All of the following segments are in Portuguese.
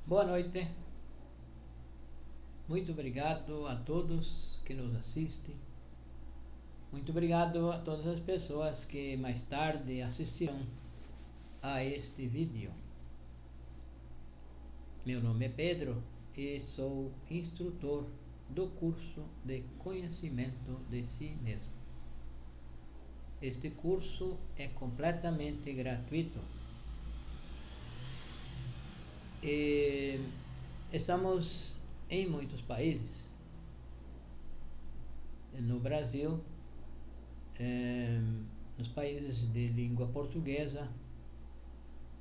Boa noite, muito obrigado a todos que nos assistem, muito obrigado a todas as pessoas que mais tarde assistirão a este vídeo. Meu nome é Pedro e sou instrutor do curso de conhecimento de si mesmo. Este curso é completamente gratuito e estamos em muitos países. No Brasil, nos países de língua portuguesa,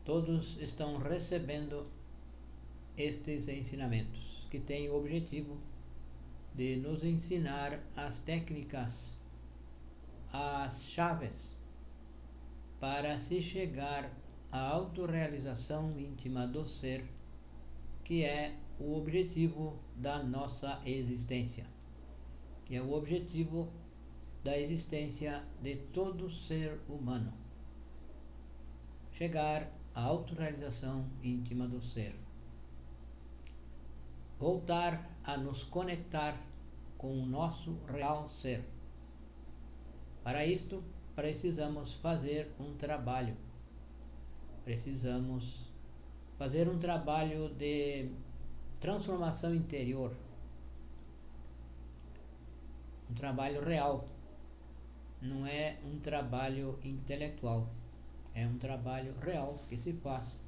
todos estão recebendo estes ensinamentos, que têm o objetivo de nos ensinar as técnicas, as chaves para se chegar à autorrealização íntima do ser, que é o objetivo da nossa existência, que é o objetivo da existência de todo ser humano. Chegar à autorrealização íntima do ser. Voltar a nos conectar com o nosso real ser. Para isto, precisamos fazer um trabalho. Precisamos fazer um trabalho de transformação interior. Um trabalho real. Não é um trabalho intelectual. É um trabalho real que se faz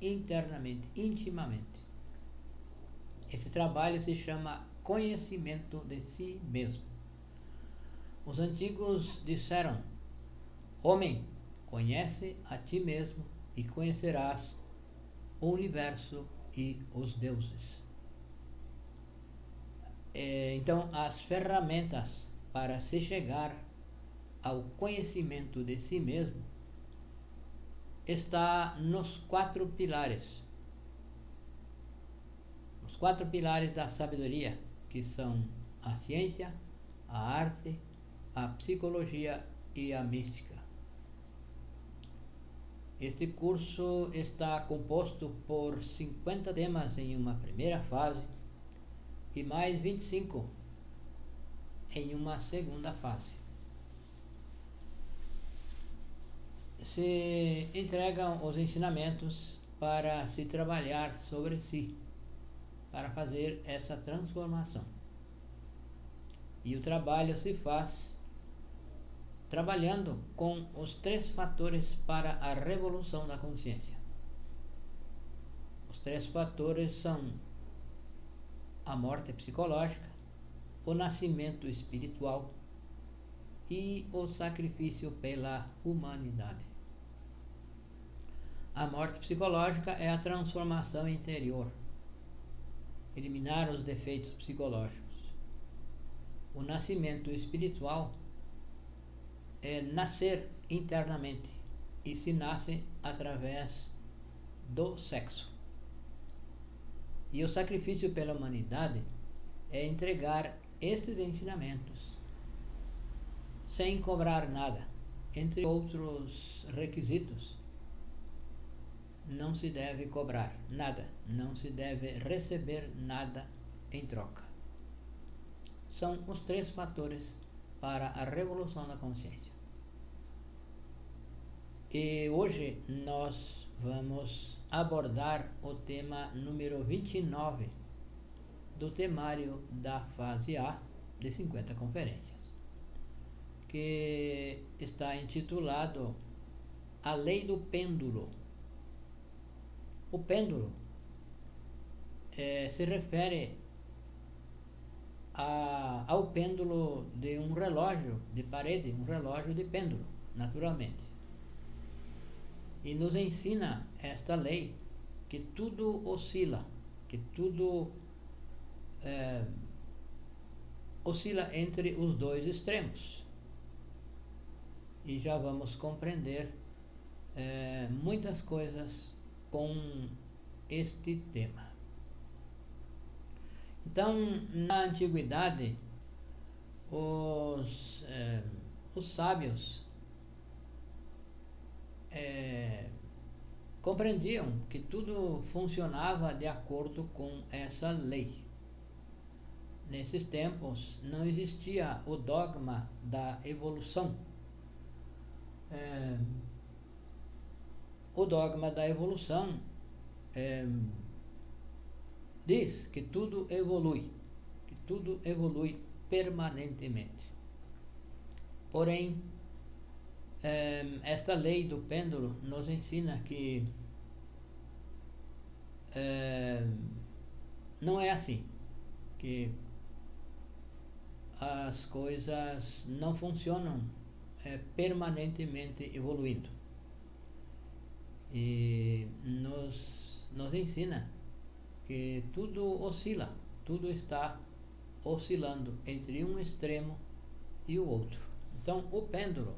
internamente, intimamente. Esse trabalho se chama conhecimento de si mesmo. Os antigos disseram: homem, conhece a ti mesmo e conhecerás o universo e os deuses. Então, as ferramentas para se chegar ao conhecimento de si mesmo está nos 4 pilares. Os 4 pilares da sabedoria, que são a ciência, a arte, a psicologia e a mística. Este curso está composto por 50 temas em uma primeira fase e mais 25 em uma segunda fase. Se entregam os ensinamentos para se trabalhar sobre si, para fazer essa transformação. E o trabalho se faz trabalhando com os 3 fatores para a revolução da consciência. Os 3 fatores são a morte psicológica, o nascimento espiritual e o sacrifício pela humanidade. A morte psicológica é a transformação interior, eliminar os defeitos psicológicos. O nascimento espiritual é nascer internamente, e se nasce através do sexo. E o sacrifício pela humanidade é entregar estes ensinamentos sem cobrar nada. Entre outros requisitos, não se deve cobrar nada, não se deve receber nada em troca. São os 3 fatores para a revolução da consciência. E hoje nós vamos abordar o tema número 29 do temário da fase A de 50 conferências, que está intitulado A Lei do Pêndulo. O pêndulo se refere ao pêndulo de um relógio de parede, um relógio de pêndulo, naturalmente. E nos ensina esta lei que tudo oscila, que tudo oscila entre os 2 extremos. E já vamos compreender muitas coisas com este tema. Então, na antiguidade, os sábios compreendiam que tudo funcionava de acordo com essa lei. Nesses tempos não existia o dogma da evolução. O dogma da evolução diz que tudo evolui permanentemente. Porém, esta lei do pêndulo nos ensina que não é assim, que as coisas não funcionam permanentemente evoluindo. E nos ensina que tudo oscila, tudo está oscilando entre um extremo e o outro. Então, o pêndulo,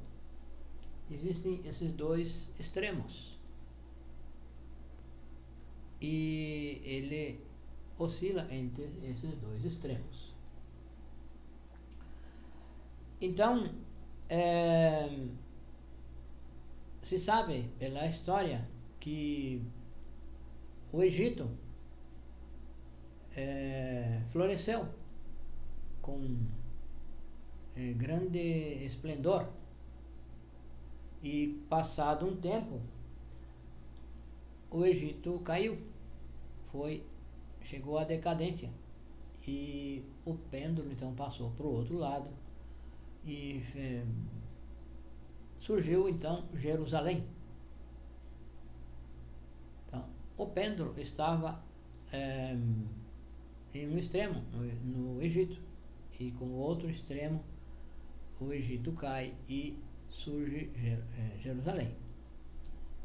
existem esses dois extremos e ele oscila entre esses dois extremos. Então, se sabe pela história que o Egito floresceu com grande esplendor, e passado um tempo o Egito caiu, chegou à decadência, e o pêndulo então passou para o outro lado e surgiu então Jerusalém. Então, o pêndulo estava em um extremo no Egito, e com o outro extremo o Egito cai e surge Jerusalém.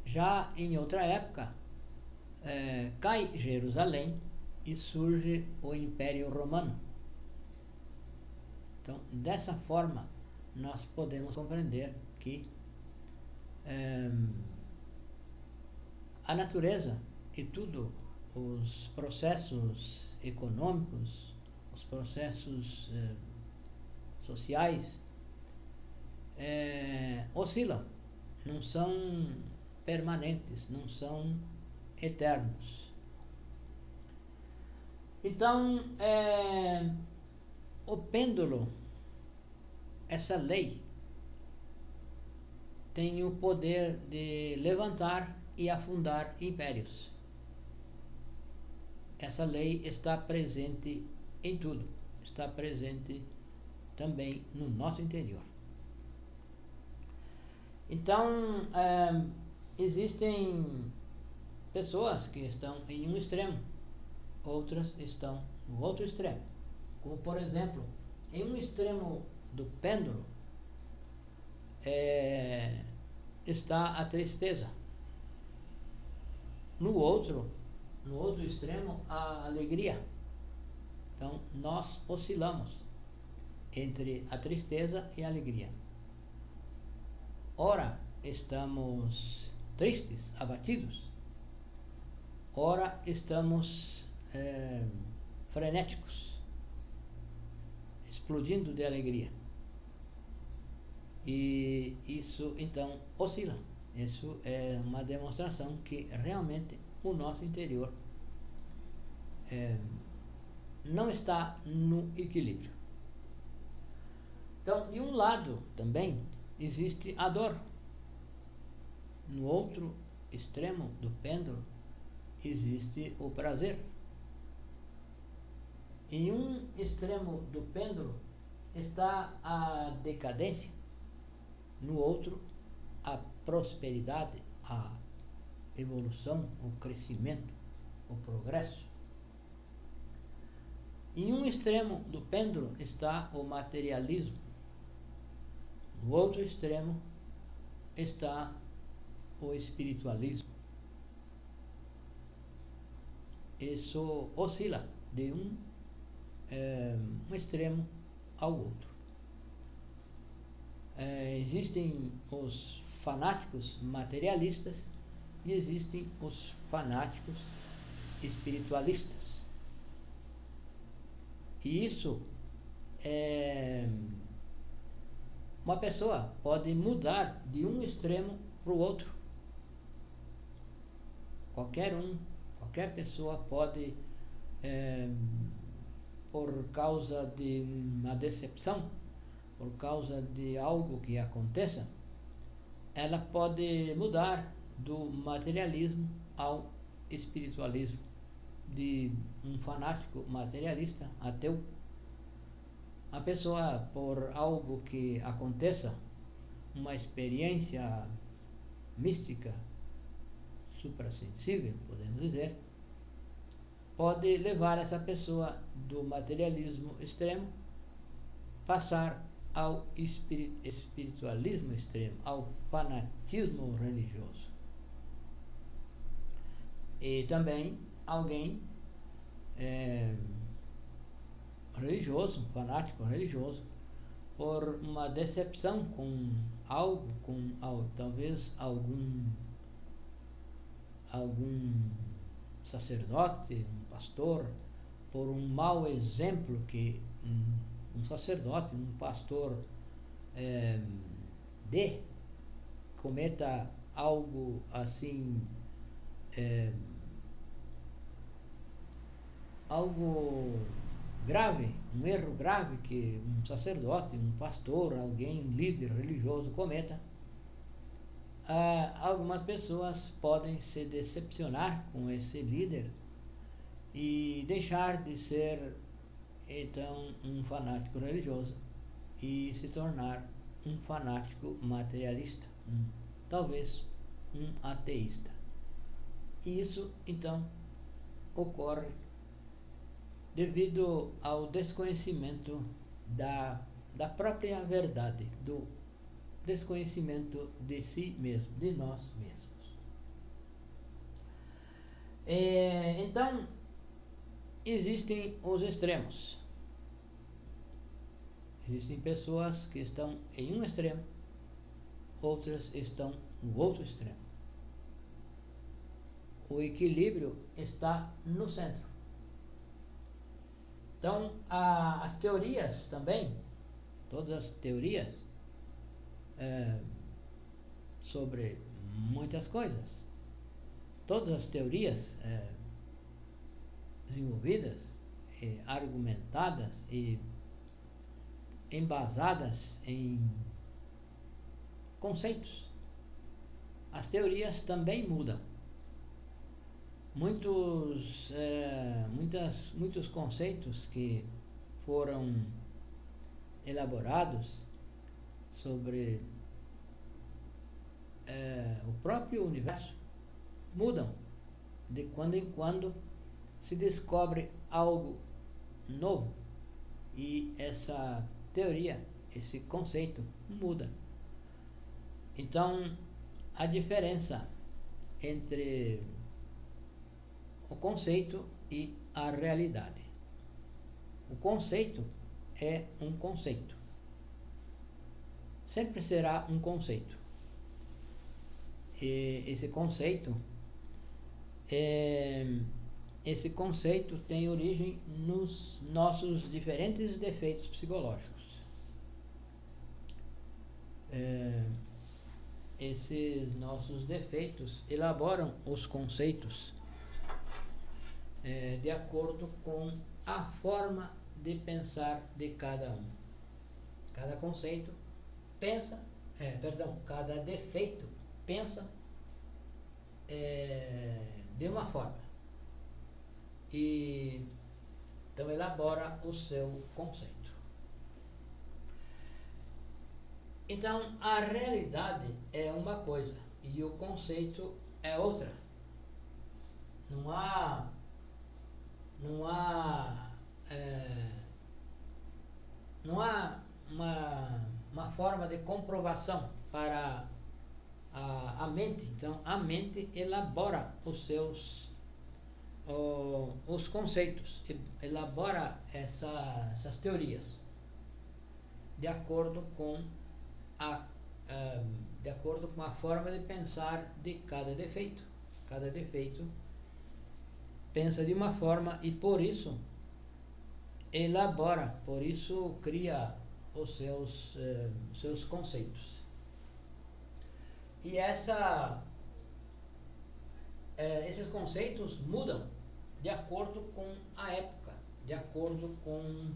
Já em outra época, cai Jerusalém e surge o Império Romano. Então, dessa forma, nós podemos compreender que a natureza e tudo, os processos econômicos, os processos sociais, oscilam, não são permanentes, não são eternos. Então, o pêndulo, essa lei, tem o poder de levantar e afundar impérios. Essa lei está presente em tudo, está presente também no nosso interior. Então, existem pessoas que estão em um extremo, outras estão no outro extremo. Como, por exemplo, em um extremo do pêndulo está a tristeza. No outro extremo, a alegria. Então, nós oscilamos entre a tristeza e a alegria. Ora estamos tristes, abatidos, ora estamos frenéticos, explodindo de alegria. E isso então oscila. Isso é uma demonstração que realmente o nosso interior não está no equilíbrio. Então, de um lado também existe a dor. No outro extremo do pêndulo existe o prazer. Em um extremo do pêndulo está a decadência, no outro a prosperidade, a evolução, o crescimento, o progresso. Em um extremo do pêndulo está o materialismo, no outro extremo está o espiritualismo. Isso oscila de um extremo ao outro. Existem os fanáticos materialistas e existem os fanáticos espiritualistas. E isso uma pessoa pode mudar de um extremo para o outro. qualquer pessoa pode, por causa de uma decepção, por causa de algo que aconteça, ela pode mudar do materialismo ao espiritualismo, de um fanático materialista ateu. A pessoa, por algo que aconteça, uma experiência mística, suprassensível, podemos dizer, pode levar essa pessoa do materialismo extremo passar ao espiritualismo extremo, ao fanatismo religioso. E também alguém religioso, fanático religioso, por uma decepção com algo, talvez algum sacerdote, um pastor, por um mau exemplo que um sacerdote, um pastor cometa algo assim, algo grave, um erro grave que um sacerdote, um pastor, alguém, líder religioso cometa. Algumas pessoas podem se decepcionar com esse líder e deixar de ser então um fanático religioso e se tornar um fanático materialista, talvez um ateísta. E isso então ocorre devido ao desconhecimento da própria verdade, do desconhecimento de si mesmo, de nós mesmos. Então, existem os extremos. Existem pessoas que estão em um extremo, outras estão no outro extremo. O equilíbrio está no centro. Então, as teorias também, todas as teorias sobre muitas coisas, todas as teorias desenvolvidas, argumentadas e embasadas em conceitos. As teorias também mudam. Muitos conceitos que foram elaborados sobre o próprio universo mudam. De quando em quando se descobre algo novo e essa teoria, esse conceito muda. Então, a diferença entre o conceito e a realidade. O conceito é um conceito. Sempre será um conceito. E esse conceito tem origem nos nossos diferentes defeitos psicológicos. Esses nossos defeitos elaboram os conceitos de acordo com a forma de pensar de cada um. Cada conceito pensa, cada defeito pensa de uma forma e então elabora o seu conceito. Então a realidade é uma coisa e o conceito é outra. Não há uma forma de comprovação para a mente. Então a mente elabora os conceitos, elabora essas teorias de acordo com a forma de pensar de cada defeito. Cada defeito pensa de uma forma e por isso elabora, por isso cria os seus conceitos. E essa esses conceitos mudam de acordo com a época, de acordo com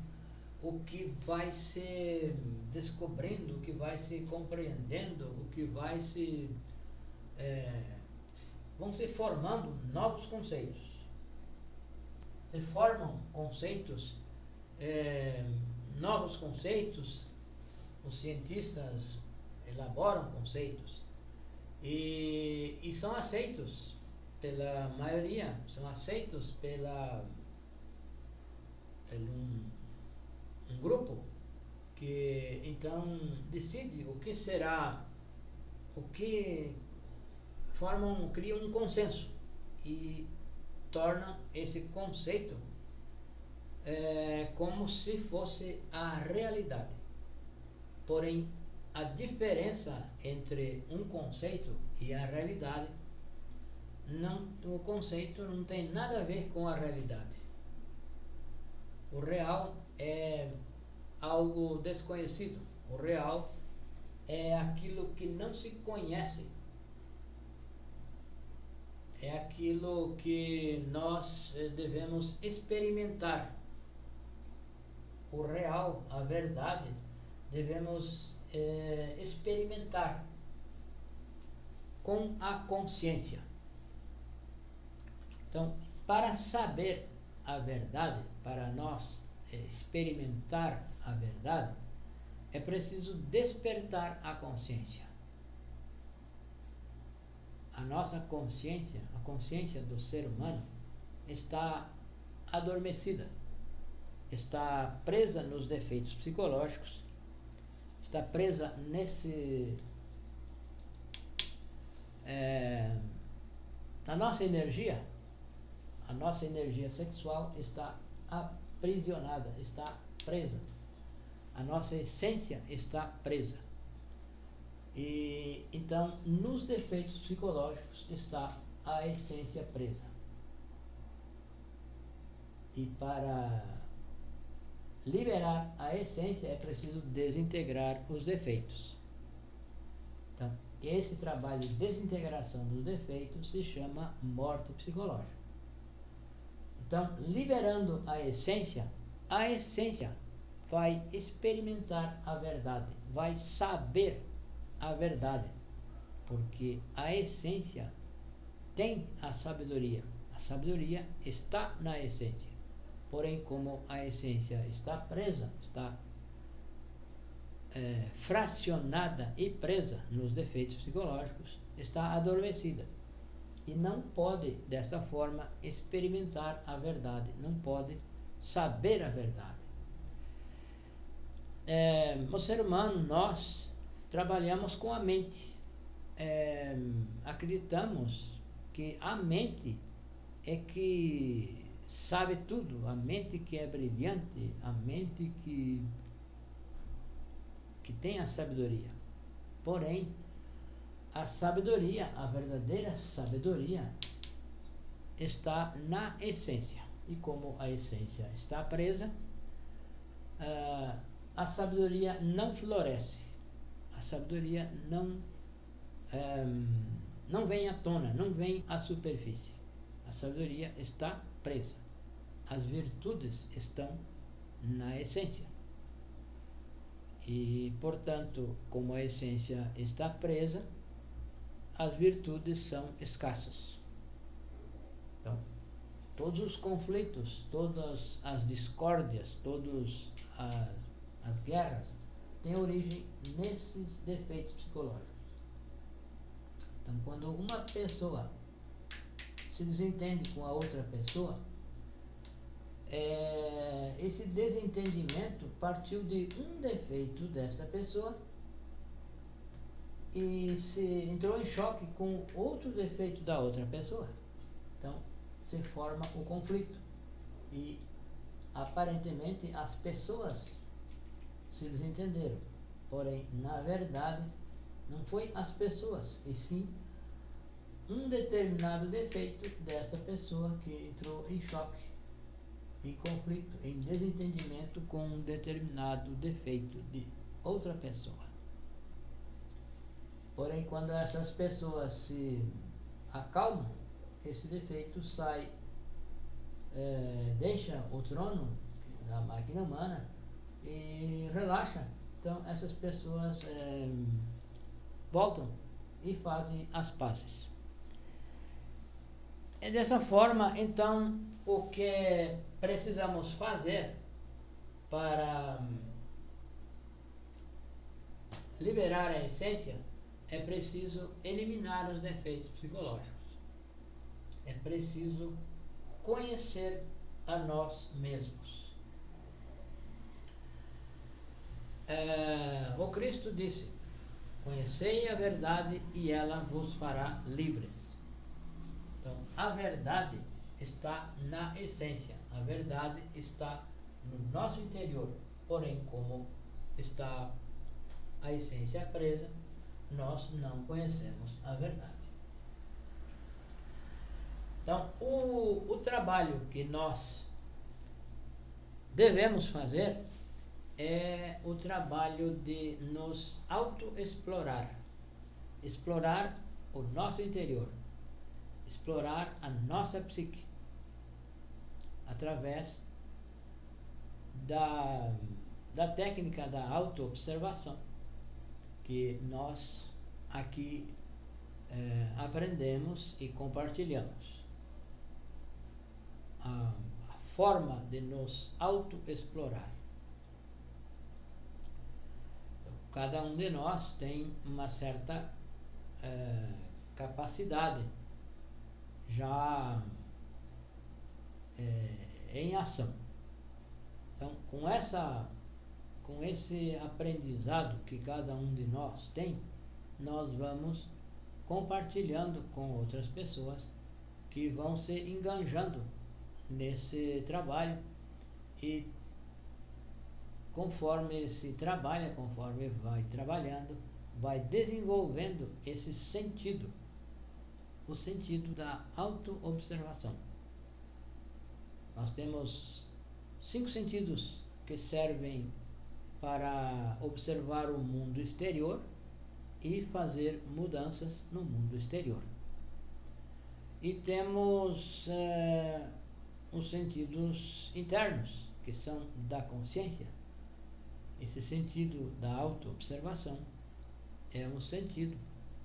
o que vai se descobrindo, o que vai se compreendendo, o que vai se... vão se formando novos conceitos. Se formam conceitos, novos conceitos, os cientistas elaboram conceitos e são aceitos pela maioria, são aceitos pelo um grupo que então decide o que será, o que criam um consenso e tornam esse conceito como se fosse a realidade. Porém, a diferença entre um conceito e a realidade, o conceito não tem nada a ver com a realidade. O real é algo desconhecido. O real é aquilo que não se conhece. É aquilo que nós devemos experimentar. O real, a verdade, devemos experimentar com a consciência. Então, para saber a verdade, para nós experimentar a verdade, é preciso despertar a consciência. A nossa consciência, a consciência do ser humano, está adormecida, está presa nos defeitos psicológicos, está presa na nossa energia. A nossa energia sexual está aprisionada, está presa. A nossa essência está presa. E então, nos defeitos psicológicos está a essência presa. E para liberar a essência é preciso desintegrar os defeitos. Então, esse trabalho de desintegração dos defeitos se chama morte psicológica. Então, liberando a essência vai experimentar a verdade, vai saber a verdade, porque a essência tem a sabedoria está na essência. Porém, como a essência está presa, está fracionada e presa nos defeitos psicológicos, está adormecida e não pode, desta forma, experimentar a verdade, não pode saber a verdade. O ser humano, nós trabalhamos com a mente. Acreditamos que a mente é que sabe tudo, a mente que é brilhante, a mente que tem a sabedoria. Porém, a sabedoria, a verdadeira sabedoria, está na essência. E como a essência está presa, a sabedoria não floresce. A sabedoria não vem à tona, não vem à superfície. A sabedoria está presa. As virtudes estão na essência. E, portanto, como a essência está presa, as virtudes são escassas. Então, todos os conflitos, todas as discórdias, todas as guerras têm origem nesses defeitos psicológicos. Então, quando uma pessoa se desentende com a outra pessoa, esse desentendimento partiu de um defeito desta pessoa e se entrou em choque com outro defeito da outra pessoa. Então, se forma o conflito. E, aparentemente, as pessoas se desentenderam. Porém, na verdade, não foi as pessoas, e sim um determinado defeito desta pessoa que entrou em choque, em conflito, em desentendimento com um determinado defeito de outra pessoa. Porém, quando essas pessoas se acalmam, esse defeito sai, deixa o trono da máquina humana e relaxa. Então essas pessoas voltam e fazem as pazes. E dessa forma, então, o que precisamos fazer para liberar a essência é preciso eliminar os defeitos psicológicos. É preciso conhecer a nós mesmos. O Cristo disse: conhecei a verdade e ela vos fará livres. Então, a verdade está na essência, a verdade está no nosso interior. Porém, como está a essência presa, nós não conhecemos a verdade. Então, o trabalho que nós devemos fazer é o trabalho de nos autoexplorar, explorar o nosso interior, explorar a nossa psique, através da técnica da autoobservação, que nós aqui aprendemos e compartilhamos. A forma de nos autoexplorar. Cada um de nós tem uma certa capacidade já em ação. Então, com esse aprendizado que cada um de nós tem, nós vamos compartilhando com outras pessoas que vão se enganjando nesse trabalho, e conforme se trabalha, conforme vai trabalhando, vai desenvolvendo esse sentido, o sentido da autoobservação. Nós temos 5 sentidos que servem para observar o mundo exterior e fazer mudanças no mundo exterior. E temos os sentidos internos, que são da consciência. Esse sentido da autoobservação é um sentido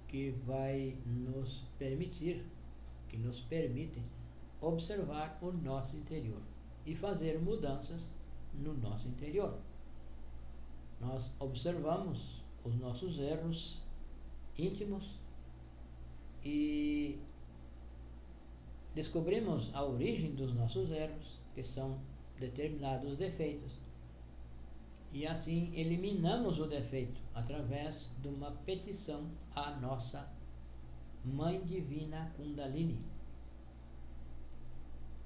que vai nos permitir, que nos permite observar o nosso interior e fazer mudanças no nosso interior. Nós observamos os nossos erros íntimos e descobrimos a origem dos nossos erros, que são determinados defeitos, e assim eliminamos o defeito através de uma petição à nossa Mãe Divina Kundalini.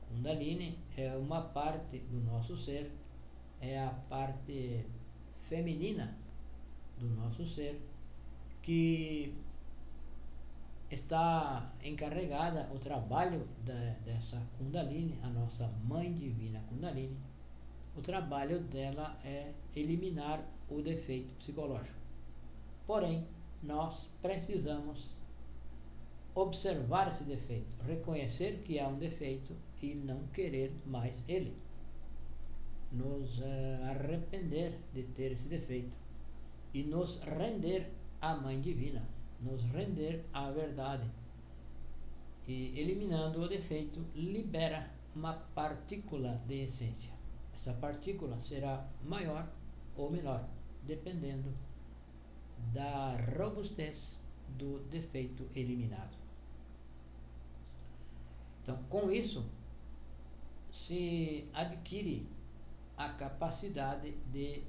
Kundalini é uma parte do nosso ser, é a parte feminina do nosso ser, que está encarregada, o trabalho dessa Kundalini, a nossa Mãe Divina Kundalini, o trabalho dela é eliminar o defeito psicológico. Porém, nós precisamos observar esse defeito, reconhecer que é um defeito e não querer mais ele. Nos arrepender de ter esse defeito e nos render à Mãe Divina, nos render à verdade. E eliminando o defeito, libera uma partícula de essência. Essa partícula será maior ou menor, dependendo da robustez do defeito eliminado. Então, com isso, se adquire a capacidade de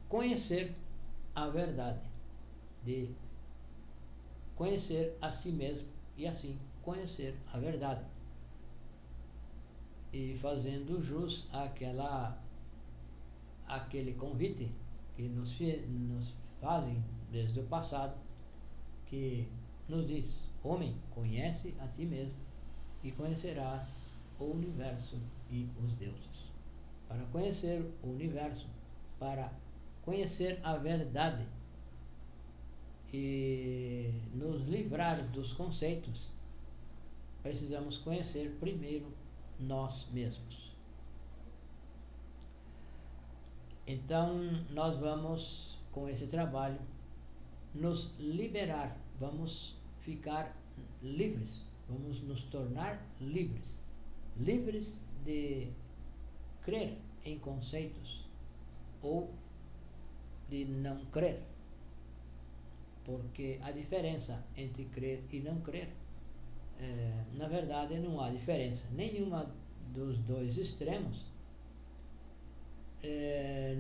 conhecer a verdade, de conhecer a si mesmo e assim conhecer a verdade. E fazendo jus àquele convite que nos fazem desde o passado, que nos diz: homem, conhece a ti mesmo e conhecerás o universo e os deuses. Para conhecer o universo, para conhecer a verdade e nos livrar dos conceitos precisamos conhecer primeiro nós mesmos. Então, nós vamos, com esse trabalho, nos liberar, vamos ficar livres, vamos nos tornar livres. Livres de crer em conceitos ou de não crer. Porque a diferença entre crer e não crer, na verdade não há diferença. Nenhuma dos dois extremos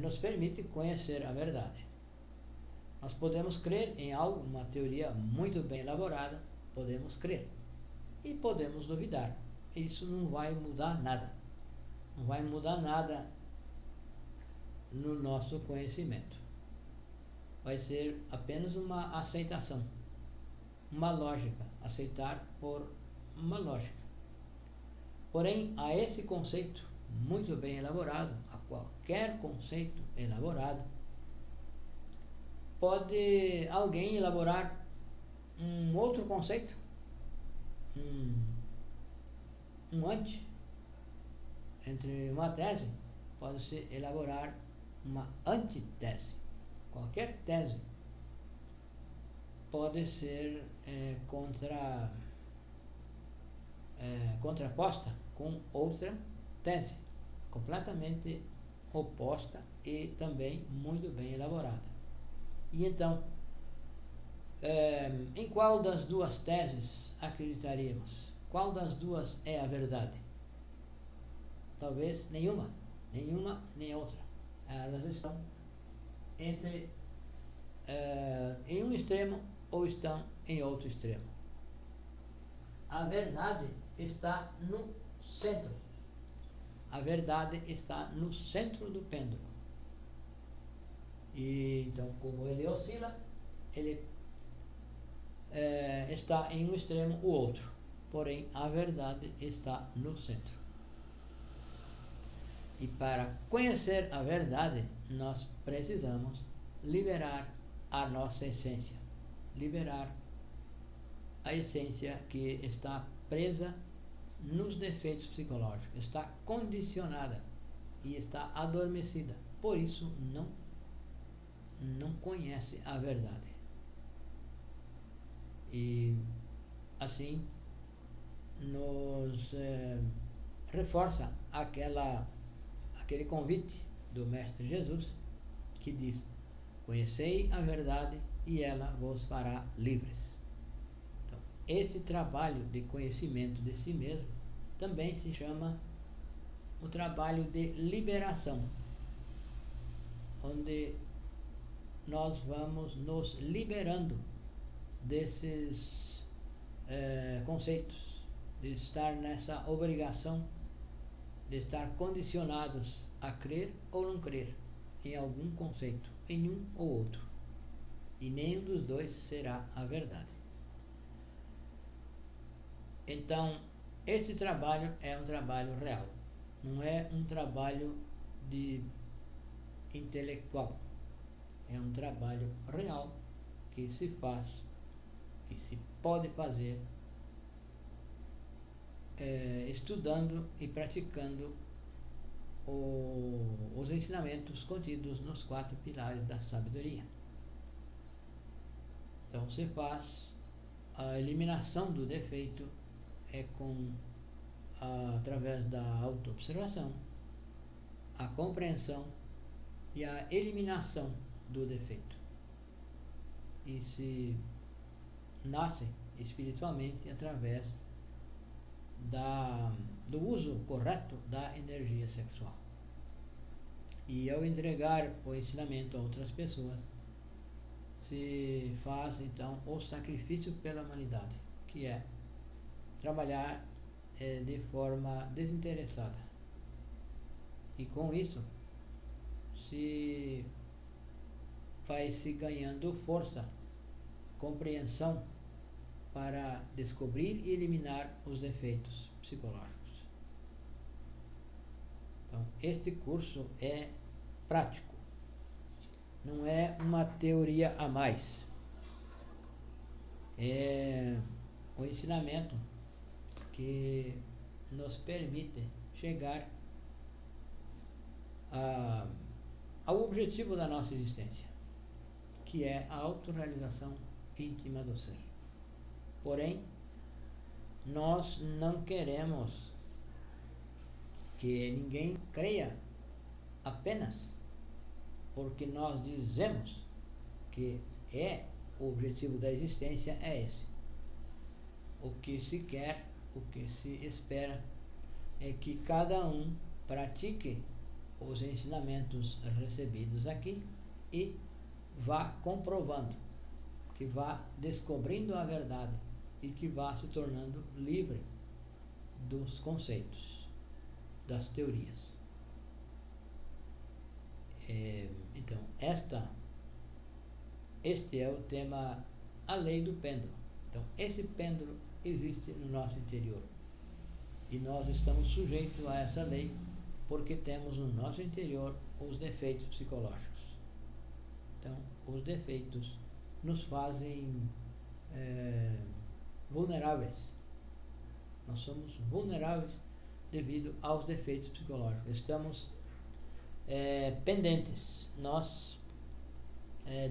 nos permite conhecer a verdade. Nós podemos crer em algo, uma teoria muito bem elaborada, podemos crer e podemos duvidar. Isso não vai mudar nada. Não vai mudar nada no nosso conhecimento. Vai ser apenas uma aceitação, uma lógica, aceitar por uma lógica. Porém, a esse conceito muito bem elaborado, a qualquer conceito elaborado, pode alguém elaborar um outro conceito, um ante, entre uma tese, pode-se elaborar uma antitese. Qualquer tese pode ser contraposta com outra tese, completamente oposta e também muito bem elaborada. E então, em qual das duas teses acreditaríamos? Qual das duas é a verdade? Talvez nenhuma nem outra. Elas estão entre em um extremo ou estão em outro extremo. A verdade está no centro. A verdade está no centro do pêndulo. E então, como ele oscila, ele está em um extremo ou outro. Porém, a verdade está no centro. E para conhecer a verdade, nós precisamos liberar a nossa essência. Liberar a essência que está presa nos defeitos psicológicos, está condicionada e está adormecida. Por isso, não conhece a verdade. E assim nos reforça aquele convite do Mestre Jesus que diz: conhecei a verdade e ela vos fará livres. Então, este trabalho de conhecimento de si mesmo também se chama o trabalho de liberação, onde nós vamos nos liberando desses conceitos, de estar nessa obrigação de estar condicionados a crer ou não crer em algum conceito, em um ou outro. E nenhum dos dois será a verdade. Então, este trabalho é um trabalho real, não é um trabalho de intelectual. É um trabalho real que se faz, que se pode fazer estudando e praticando os ensinamentos contidos nos 4 pilares da sabedoria. Então se faz a eliminação do defeito através da autoobservação, a compreensão e a eliminação do defeito. E se nasce espiritualmente através do uso correto da energia sexual. E ao entregar o ensinamento a outras pessoas, se faz então o sacrifício pela humanidade, que é trabalhar de forma desinteressada. E com isso vai-se ganhando força, compreensão para descobrir e eliminar os defeitos psicológicos. Então, este curso é prático, não é uma teoria a mais. É o ensinamento que nos permite chegar ao objetivo da nossa existência, que é a autorrealização íntima do ser. Porém, nós não queremos que ninguém creia apenas porque nós dizemos que o objetivo da existência é esse. O que se quer, o que se espera é que cada um pratique os ensinamentos recebidos aqui e vá comprovando, que vá descobrindo a verdade e que vá se tornando livre dos conceitos, das teorias. Então, este é o tema, a lei do pêndulo. Então, esse pêndulo existe no nosso interior e nós estamos sujeitos a essa lei porque temos no nosso interior os defeitos psicológicos. Então, os defeitos nos fazem vulneráveis. Nós somos vulneráveis devido aos defeitos psicológicos. Estamos pendentes. Nós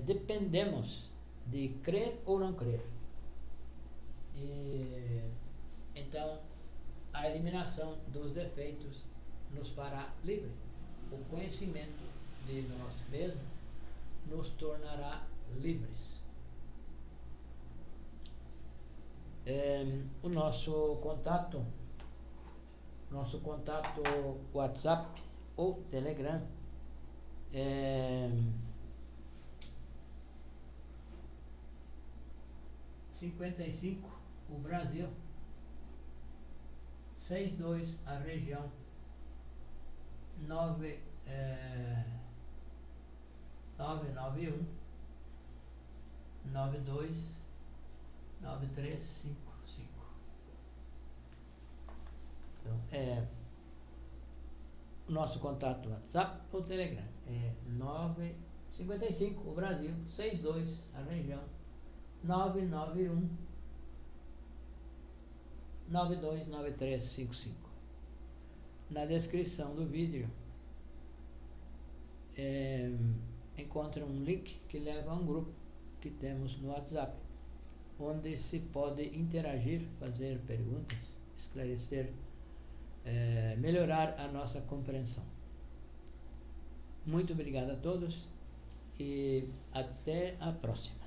dependemos de crer ou não crer. Então, a eliminação dos defeitos nos fará livre. O conhecimento de nós mesmos nos tornará livres. O nosso contato WhatsApp ou Telegram é 55 o Brasil, 62 a região, 991 92 9355. Então, o nosso contato WhatsApp ou Telegram é 955 o Brasil, 62 a região, 991 929355. Na descrição do vídeo encontra um link que leva a um grupo que temos no WhatsApp, onde se pode interagir, fazer perguntas, esclarecer, melhorar a nossa compreensão. Muito obrigado a todos e até a próxima.